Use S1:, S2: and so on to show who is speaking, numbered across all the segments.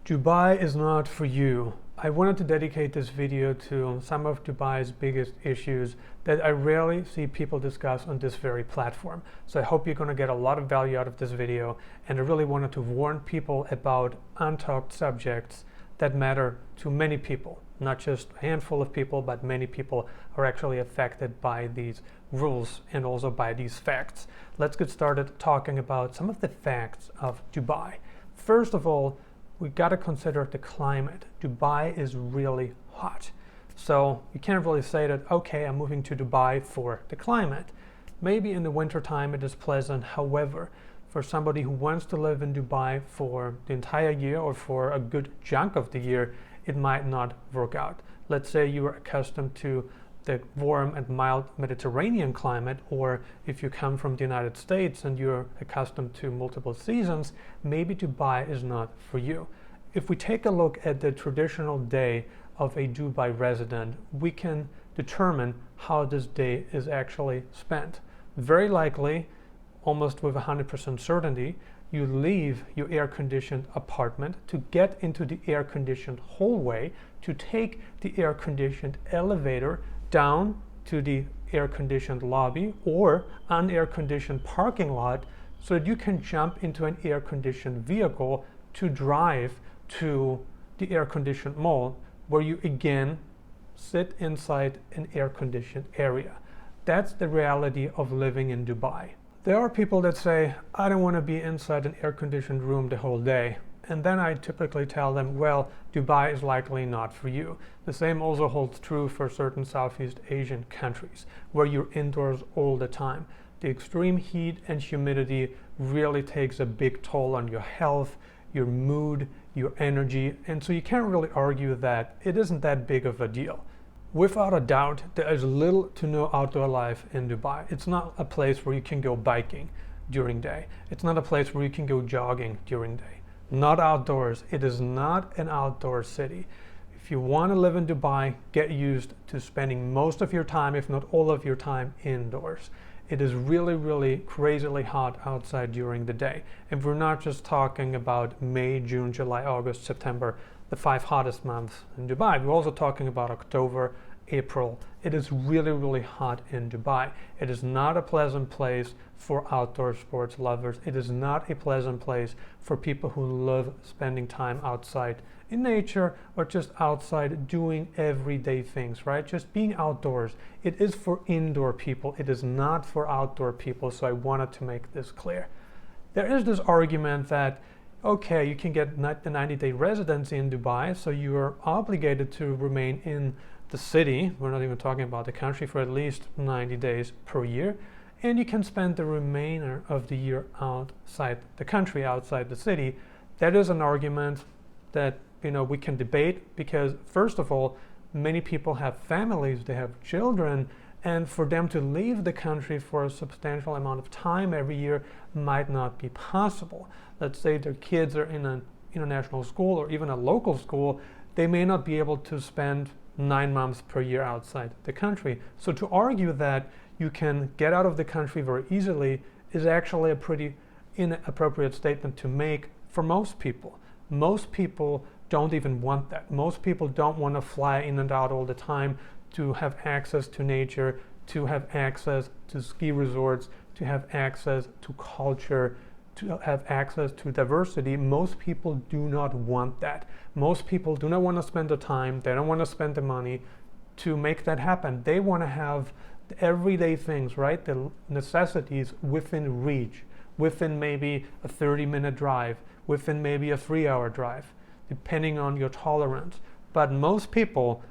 S1: Dubai is not for you. I wanted to dedicate this video to some of Dubai's biggest issues that I rarely see people discuss on this very platform. So I hope you're going to get a lot of value out of this video, and I really wanted to warn people about untalked subjects that matter to many people. Not just a handful of people, but many people are actually affected by these rules and also by these facts. Let's get started talking about some of the facts of Dubai. First of all, we got to consider the climate. Dubai is really hot. So you can't really say that, okay, I'm moving to Dubai for the climate. Maybe in the winter time it is pleasant. However, for somebody who wants to live in Dubai for the entire year or for a good chunk of the year, it might not work out. Let's say you are accustomed to the warm and mild Mediterranean climate, or if you come from the United States and you're accustomed to multiple seasons, maybe Dubai is not for you. If we take a look at the traditional day of a Dubai resident, we can determine how this day is actually spent. Very likely, almost with 100% certainty, you leave your air-conditioned apartment to get into the air-conditioned hallway, to take the air-conditioned elevator down to the air-conditioned lobby or an air-conditioned parking lot so that you can jump into an air-conditioned vehicle to drive to the air-conditioned mall, where you again sit inside an air-conditioned area. That's the reality of living in Dubai. There are people that say, I don't want to be inside an air-conditioned room the whole day. And then I typically tell them, well, Dubai is likely not for you. The same also holds true for certain Southeast Asian countries, where you're indoors all the time. The extreme heat and humidity really takes a big toll on your health, your mood, your energy, and so you can't really argue that it isn't that big of a deal. Without a doubt, there is little to no outdoor life in Dubai. It's not a place where you can go biking during day. It's not a place where you can go jogging during day. Not outdoors. It is not an outdoor city. If you want to live in Dubai, get used to spending most of your time, if not all of your time, indoors. It is really, really crazily hot outside during the day. And we're not just talking about May, June, July, August, September, the 5 hottest months in Dubai. We're also talking about October, April. It is really, really hot in Dubai. It is not a pleasant place for outdoor sports lovers. It is not a pleasant place for people who love spending time outside in nature or just outside doing everyday things, right? Just being outdoors. It is for indoor people. It is not for outdoor people. So I wanted to make this clear. There is this argument that, okay, you can get the 90-day residency in Dubai, so you are obligated to remain in the city, we're not even talking about the country, for at least 90 days per year, and you can spend the remainder of the year outside the country, outside the city. That is an argument that we can debate, because first of all, many people have families, they have children, and for them to leave the country for a substantial amount of time every year might not be possible. Let's say their kids are in an international school or even a local school, they may not be able to spend 9 months per year outside the country. So to argue that you can get out of the country very easily is actually a pretty inappropriate statement to make for most people. Most people don't even want that. Most people don't want to fly in and out all the time, to have access to nature, to have access to ski resorts, to have access to culture, to have access to diversity. Most people do not want that. Most people do not want to spend the time, they don't want to spend the money to make that happen. They want to have the everyday things, right? The necessities within reach, within maybe a 30-minute drive, within maybe a 3-hour drive, depending on your tolerance. But most people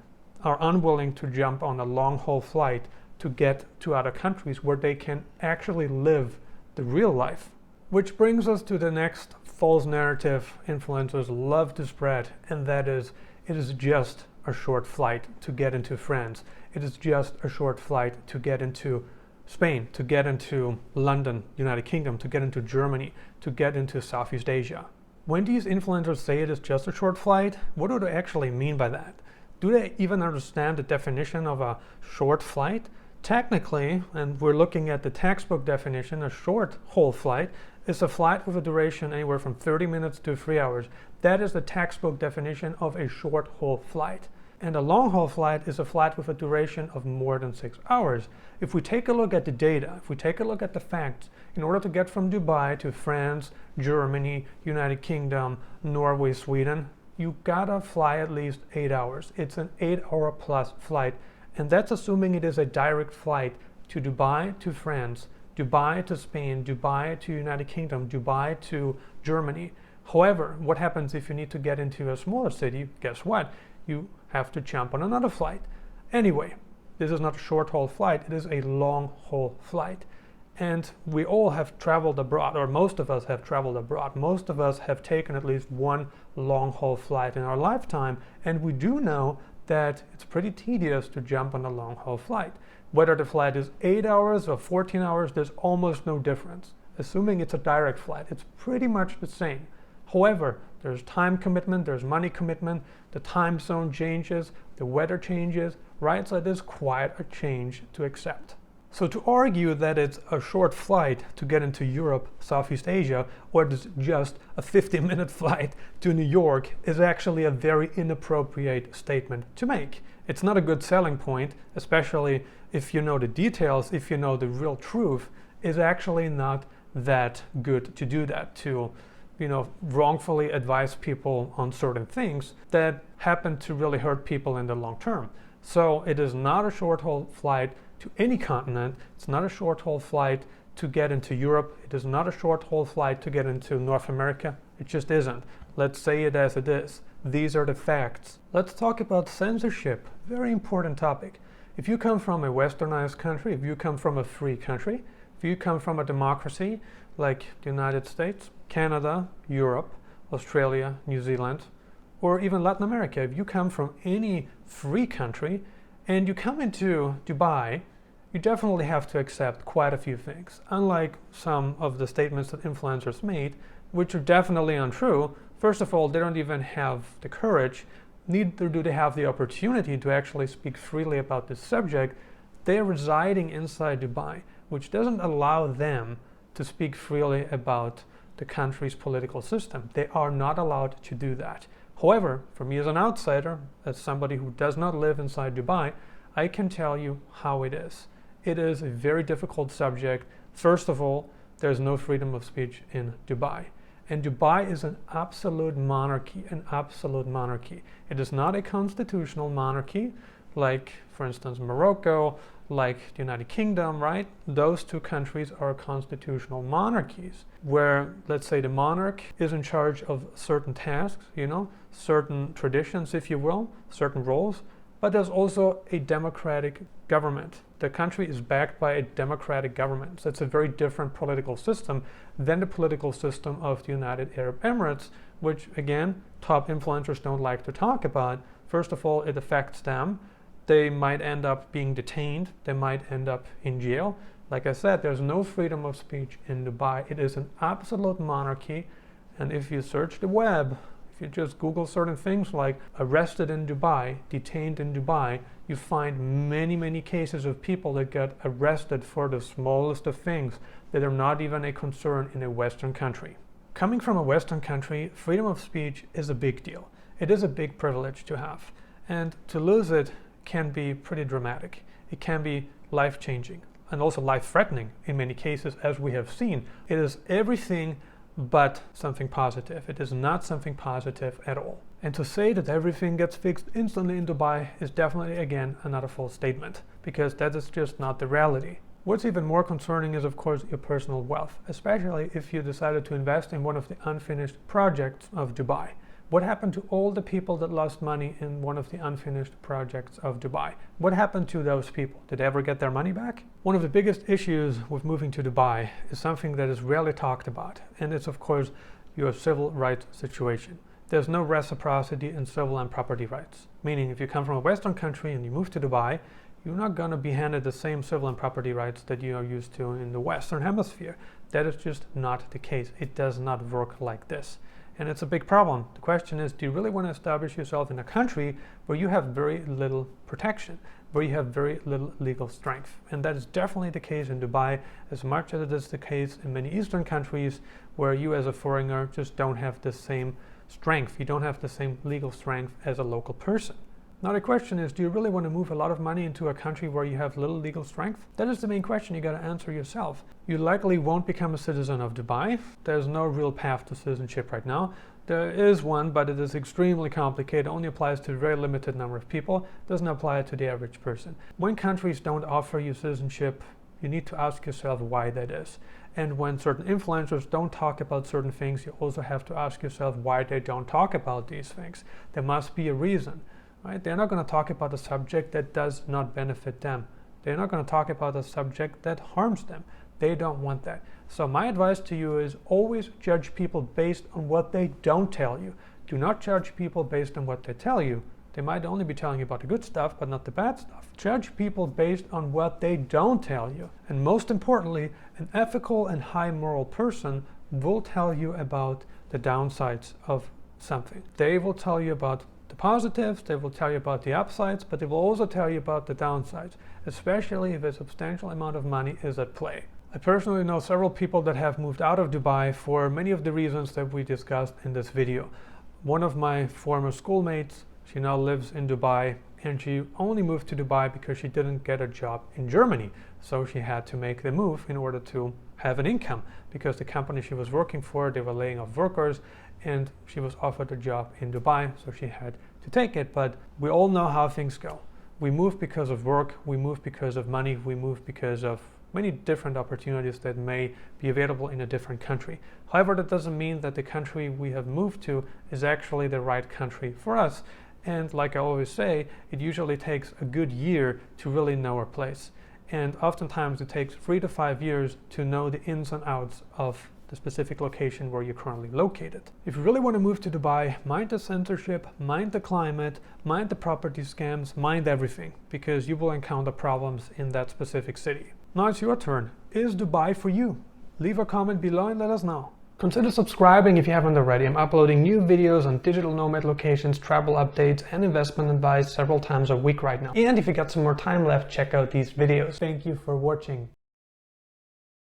S1: are unwilling to jump on a long-haul flight to get to other countries where they can actually live the real life. Which brings us to the next false narrative influencers love to spread, and that is, it is just a short flight to get into France. It is just a short flight to get into Spain, to get into London, United Kingdom, to get into Germany, to get into Southeast Asia. When these influencers say it is just a short flight, what do they actually mean by that? Do they even understand the definition of a short flight? Technically, and we're looking at the textbook definition, a short haul flight is a flight with a duration anywhere from 30 minutes to 3 hours. That is the textbook definition of a short haul flight. And a long haul flight is a flight with a duration of more than 6 hours. If we take a look at the data, if we take a look at the facts, in order to get from Dubai to France, Germany, United Kingdom, Norway, Sweden, you gotta fly at least 8 hours. It's an 8-hour plus flight. And that's assuming it is a direct flight to Dubai to France, Dubai to Spain, Dubai to United Kingdom, Dubai to Germany. However, what happens if you need to get into a smaller city? Guess what? You have to jump on another flight. Anyway, this is not a short haul flight, it is a long haul flight. And we all have traveled abroad, or most of us have traveled abroad. Most of us have taken at least one long haul flight in our lifetime, and we do know that it's pretty tedious to jump on a long haul flight. Whether the flight is 8 hours or 14 hours, there's almost no difference. Assuming it's a direct flight, it's pretty much the same. However, there's time commitment, there's money commitment, the time zone changes, the weather changes, right? So it is quite a change to accept. So to argue that it's a short flight to get into Europe, Southeast Asia, or it's just a 50-minute flight to New York is actually a very inappropriate statement to make. It's not a good selling point, especially if you know the details, if you know the real truth. It's actually not that good to do that, to wrongfully advise people on certain things that happen to really hurt people in the long term. So it is not a short haul flight to any continent. It's not a short haul flight to get into Europe. It is not a short haul flight to get into North America. It just isn't. Let's say it as it is. These are the facts. Let's talk about censorship. Very important topic. If you come from a westernized country, if you come from a free country, if you come from a democracy like the United States, Canada, Europe, Australia, New Zealand, or even Latin America, if you come from any free country and you come into Dubai, you definitely have to accept quite a few things. Unlike some of the statements that influencers made, which are definitely untrue. First of all, they don't even have the courage, neither do they have the opportunity to actually speak freely about this subject. They are residing inside Dubai, which doesn't allow them to speak freely about the country's political system. They are not allowed to do that. However, for me as an outsider, as somebody who does not live inside Dubai, I can tell you how it is. It is a very difficult subject. First of all, there's no freedom of speech in Dubai. And Dubai is an absolute monarchy, an absolute monarchy. It is not a constitutional monarchy like, for instance, Morocco, like the United Kingdom, right? Those two countries are constitutional monarchies where, let's say, the monarch is in charge of certain tasks, certain traditions, if you will, certain roles, but there's also a democratic government. The country is backed by a democratic government. So it's a very different political system than the political system of the United Arab Emirates, which, again, top influencers don't like to talk about. First of all, it affects them. They might end up being detained. They might end up in jail. Like I said, there's no freedom of speech in Dubai. It is an absolute monarchy. And if you search the web, if you just Google certain things like arrested in Dubai, detained in Dubai, you find many, many cases of people that get arrested for the smallest of things that are not even a concern in a Western country. Coming from a Western country, freedom of speech is a big deal. It is a big privilege to have. And to lose it can be pretty dramatic. It can be life-changing and also life-threatening in many cases, as we have seen. It is everything but something positive. It is not something positive at all. And to say that everything gets fixed instantly in Dubai is definitely, again, another false statement, because that is just not the reality. What's even more concerning is, of course, your personal wealth, especially if you decided to invest in one of the unfinished projects of Dubai. What happened to all the people that lost money in one of the unfinished projects of Dubai? What happened to those people? Did they ever get their money back? One of the biggest issues with moving to Dubai is something that is rarely talked about, and it's, of course, your civil rights situation. There's no reciprocity in civil and property rights, meaning if you come from a Western country and you move to Dubai, you're not going to be handed the same civil and property rights that you are used to in the Western Hemisphere. That is just not the case. It does not work like this. And it's a big problem. The question is, do you really want to establish yourself in a country where you have very little protection, where you have very little legal strength? And that is definitely the case in Dubai, as much as it is the case in many Eastern countries where you as a foreigner just don't have the same strength. You don't have the same legal strength as a local person. Now the question is, do you really want to move a lot of money into a country where you have little legal strength? That is the main question you got to answer yourself. You likely won't become a citizen of Dubai. There's no real path to citizenship right now. There is one, but it is extremely complicated. It only applies to a very limited number of people. It doesn't apply to the average person. When countries don't offer you citizenship, you need to ask yourself why that is. And when certain influencers don't talk about certain things, you also have to ask yourself why they don't talk about these things. There must be a reason. Right? They're not going to talk about a subject that does not benefit them. They're not going to talk about a subject that harms them. They don't want that. So my advice to you is always judge people based on what they don't tell you. Do not judge people based on what they tell you. They might only be telling you about the good stuff, but not the bad stuff. Judge people based on what they don't tell you. And most importantly, an ethical and high moral person will tell you about the downsides of something. They will tell you about the positives, they will tell you about the upsides, but they will also tell you about the downsides, especially if a substantial amount of money is at play. I personally know several people that have moved out of Dubai for many of the reasons that we discussed in this video. One of my former schoolmates, she now lives in Dubai, and she only moved to Dubai because she didn't get a job in Germany. So she had to make the move in order to have an income, because the company she was working for, they were laying off workers, and she was offered a job in Dubai, so she had to take it. But we all know how things go. We move because of work, we move because of money, we move because of many different opportunities that may be available in a different country. However, that doesn't mean that the country we have moved to is actually the right country for us. And like I always say, it usually takes a good year to really know our place. And oftentimes it takes 3 to 5 years to know the ins and outs of the specific location where you're currently located. If you really want to move to Dubai, mind the censorship, mind the climate, mind the property scams, mind everything, because you will encounter problems in that specific city. Now it's your turn. Is Dubai for you? Leave a comment below and let us know. Consider subscribing if you haven't already. I'm uploading new videos on digital nomad locations, travel updates, and investment advice several times a week right now. And if you got some more time left, check out these videos. Thank you for watching.